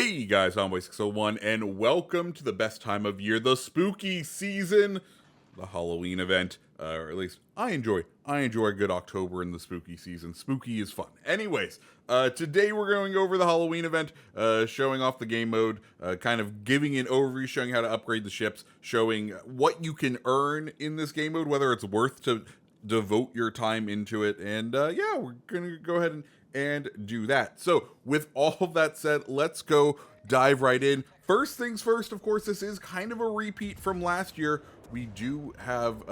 Hey guys, I'm Boy601, and welcome to the best time of year, the spooky season, the Halloween event. Or at least I enjoy a good October in the spooky season. Spooky is fun. Anyways, today we're going over the Halloween event, showing off the game mode, kind of giving an overview, showing how to upgrade the ships, showing what you can earn in this game mode, whether it's worth to devote your time into it, and yeah, we're gonna go ahead and do that. So with all of that said, let's go dive right in. First things first, of course, this is kind of a repeat from last year. We do have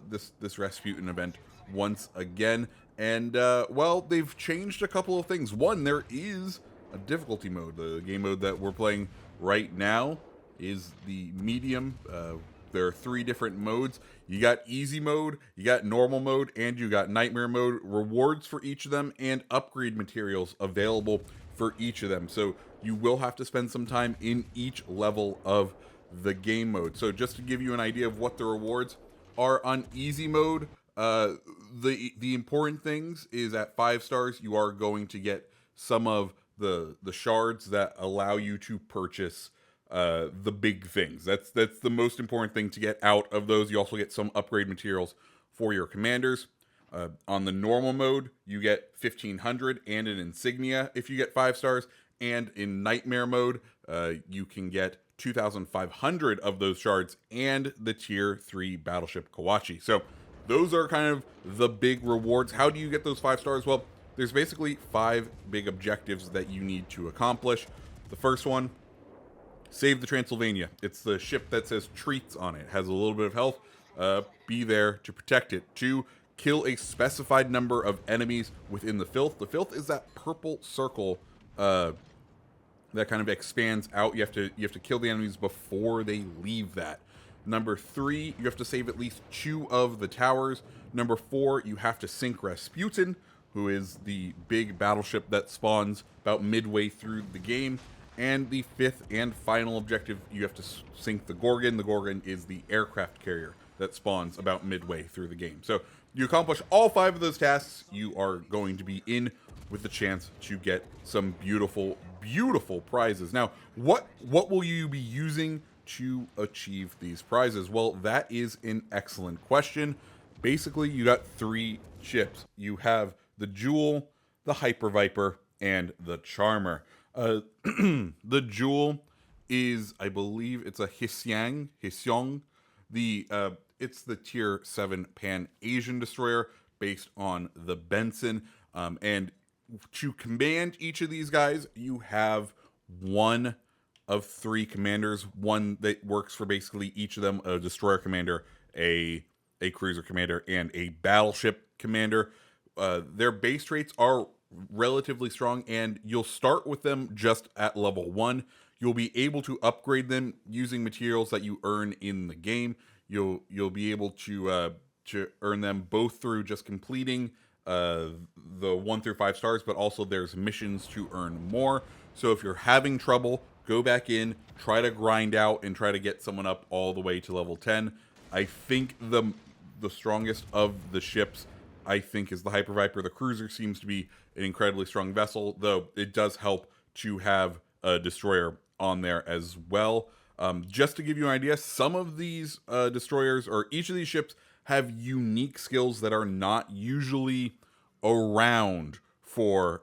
this Rasputin event once again, and well, they've changed a couple of things. One, there is a difficulty mode. The game mode that we're playing right now is the medium. There are 3 different modes. You got easy mode, you got normal mode, and you got nightmare mode. Rewards for each of them and upgrade materials available for each of them. So you will have to spend some time in each level of the game mode. So just to give you an idea of what the rewards are on easy mode, the important things is at 5 stars you are going to get some of the shards that allow you to purchase the big things. That's the most important thing to get out of those. You also get some upgrade materials for your commanders. On the normal mode, you get 1500 and an insignia if you get 5 stars. And in nightmare mode, you can get 2500 of those shards and the tier 3 battleship Kawachi. So those are kind of the big rewards. How do you get those 5 stars? Well, there's basically 5 big objectives that you need to accomplish. The first one, save the Transylvania. It's the ship that says treats on it. Has a little bit of health. Be there to protect it. 2, kill a specified number of enemies within the filth. The filth is that purple circle that kind of expands out. You have to kill the enemies before they leave that. Number 3, you have to save at least 2 of the towers. Number 4, you have to sink Rasputin, who is the big battleship that spawns about midway through the game. And the 5th and final objective, you have to sink the Gorgon. The Gorgon is the aircraft carrier that spawns about midway through the game. So you accomplish all 5 of those tasks, you are going to be in with the chance to get some beautiful, beautiful prizes. Now, what will you be using to achieve these prizes? Well, that is an excellent question. Basically, you got 3 ships. You have the Jewel, the Hyper Viper, and the Charmer. The Jewel is, I believe, it's a Hysyang. It's the tier 7 Pan-Asian destroyer based on the Benson. And to command each of these guys, you have one of 3 commanders. One that works for basically each of them: a destroyer commander, a cruiser commander, and a battleship commander. Their base rates are relatively strong, and you'll start with them just at level 1. You'll be able to upgrade them using materials that you earn in the game. You'll be able to earn them both through just completing the 1 through 5 stars, but also there's missions to earn more. So if you're having trouble, go back in, try to grind out, and try to get someone up all the way to level 10. I think the strongest of the ships, I think, is the Hyper Viper. The cruiser seems to be an incredibly strong vessel, though it does help to have a destroyer on there as well. Just to give you an idea, some of these destroyers, or each of these ships, have unique skills that are not usually around for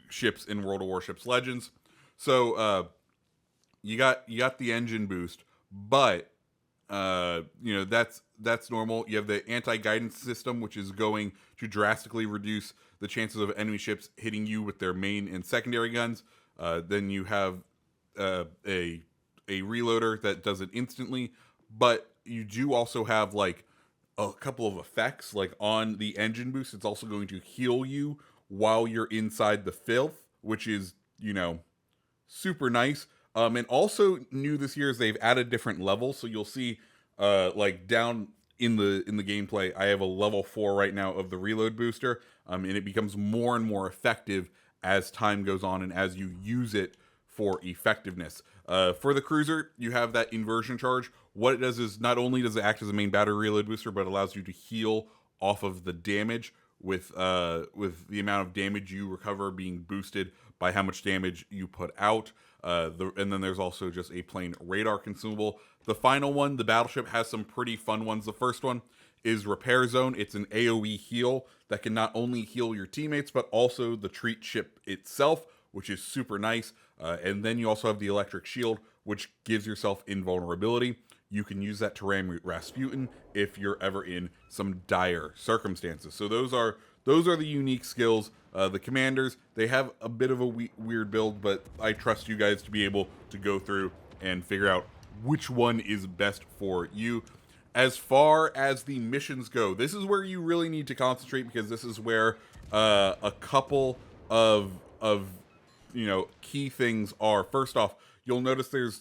ships in World of Warships Legends. So you got the engine boost, but that's normal. You have the anti-guidance system, which is going to drastically reduce the chances of enemy ships hitting you with their main and secondary guns. Then you have a reloader that does it instantly, but you do also have like a couple of effects. Like on the engine boost, it's also going to heal you while you're inside the filth, which is, super nice. And also new this year is they've added different levels. So you'll see like down in the gameplay, I have a level 4 right now of the reload booster. And it becomes more and more effective as time goes on and as you use it for effectiveness. For the cruiser, you have that inversion charge. What it does is not only does it act as a main battery reload booster, but it allows you to heal off of the damage with the amount of damage you recover being boosted by how much damage you put out. And then there's also just a plain radar consumable. The final one, the battleship, has some pretty fun ones. The first one is Repair Zone. It's an AoE heal that can not only heal your teammates, but also the treat ship itself, which is super nice. And then you also have the Electric Shield, which gives yourself invulnerability. You can use that to ram Rasputin if you're ever in some dire circumstances. So those are the unique skills. The commanders, they have a bit of a weird build, but I trust you guys to be able to go through and figure out which one is best for you. As far as the missions go, this is where you really need to concentrate, because this is where a couple of key things are. First off, you'll notice there's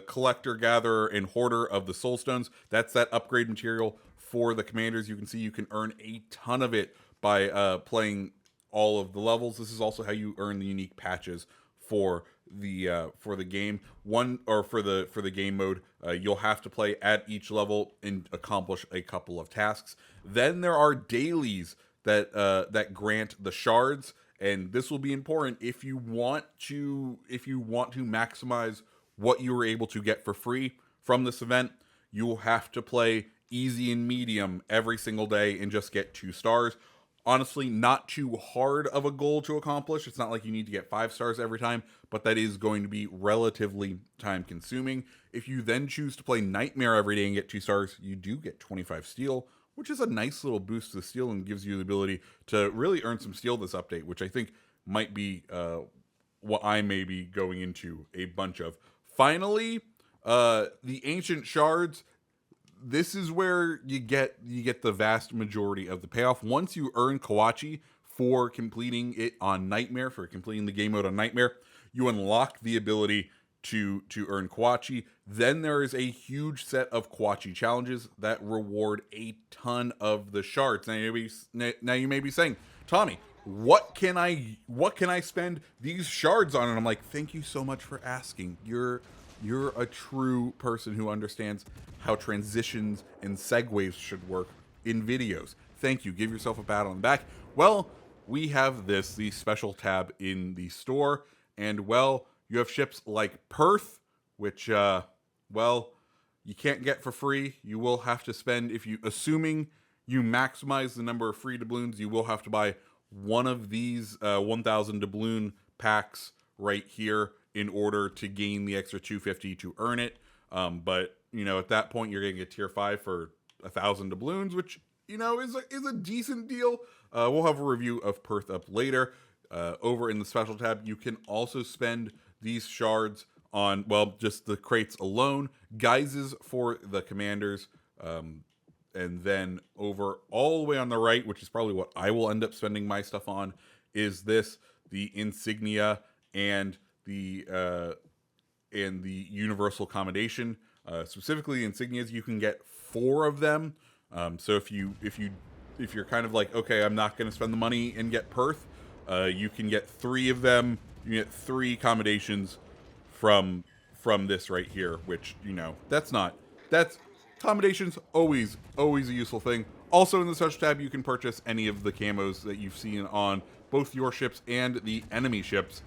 Collector, Gatherer, and Hoarder of the Soul Stones. That's that upgrade material for the commanders. You can see you can earn a ton of it by playing all of the levels. This is also how you earn the unique patches for the game. For the game mode, you'll have to play at each level and accomplish a couple of tasks. Then there are dailies that grant the shards, and this will be important if you want to maximize what you were able to get for free from this event. You will have to play easy and medium every single day and just get 2 stars. Honestly, not too hard of a goal to accomplish. It's not like you need to get 5 stars every time, but that is going to be relatively time consuming. If you then choose to play Nightmare every day and get 2 stars, you do get 25 steel, which is a nice little boost to the steel and gives you the ability to really earn some steel this update, which I think might be what I may be going into a bunch of. Finally, the Ancient Shards. This is where you get the vast majority of the payoff. Once you earn Kawachi for completing it on Nightmare, for completing the game mode on Nightmare, you unlock the ability to earn Kawachi. Then there is a huge set of Kawachi challenges that reward a ton of the shards. Now you may be saying, Tommy, what can I spend these shards on? And I'm like, thank you so much for asking. You're a true person who understands how transitions and segues should work in videos. Thank you. Give yourself a pat on the back. Well, we have the special tab in the store, and well, you have ships like Perth, which you can't get for free. You will have to spend, assuming you maximize the number of free doubloons, you will have to buy one of these 1,000 doubloon packs right here in order to gain the extra 250 to earn it. But at that point, you're going to get tier 5 for 1,000 doubloons, which is a decent deal. We'll have a review of Perth up later. Over in the special tab, you can also spend these shards on, just the crates alone, guises for the commanders, and then over all the way on the right, which is probably what I will end up spending my stuff on, is the Insignia and the universal accommodation. Specifically Insignias, you can get 4 of them. So if you're kind of like, okay, I'm not going to spend the money and get Perth, you can get 3 of them. You get 3 accommodations from this right here, which that's accommodations, always a useful thing. Also in the special tab, you can purchase any of the camos that you've seen on both your ships and the enemy ships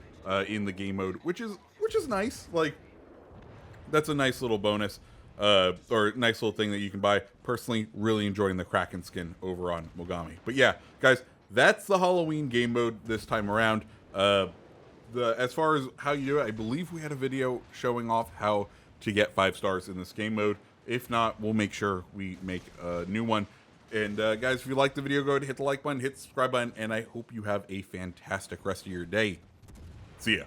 in the game mode, which is nice. Like, that's a nice little bonus, or nice little thing that you can buy. Personally, really enjoying the Kraken skin over on Mogami. But yeah, guys, that's the Halloween game mode this time around. As far as how you do it, I believe we had a video showing off how to get 5 stars in this game mode. If not, we'll make sure we make a new one. And guys, if you liked the video, go ahead and hit the like button, hit the subscribe button, and I hope you have a fantastic rest of your day. See ya.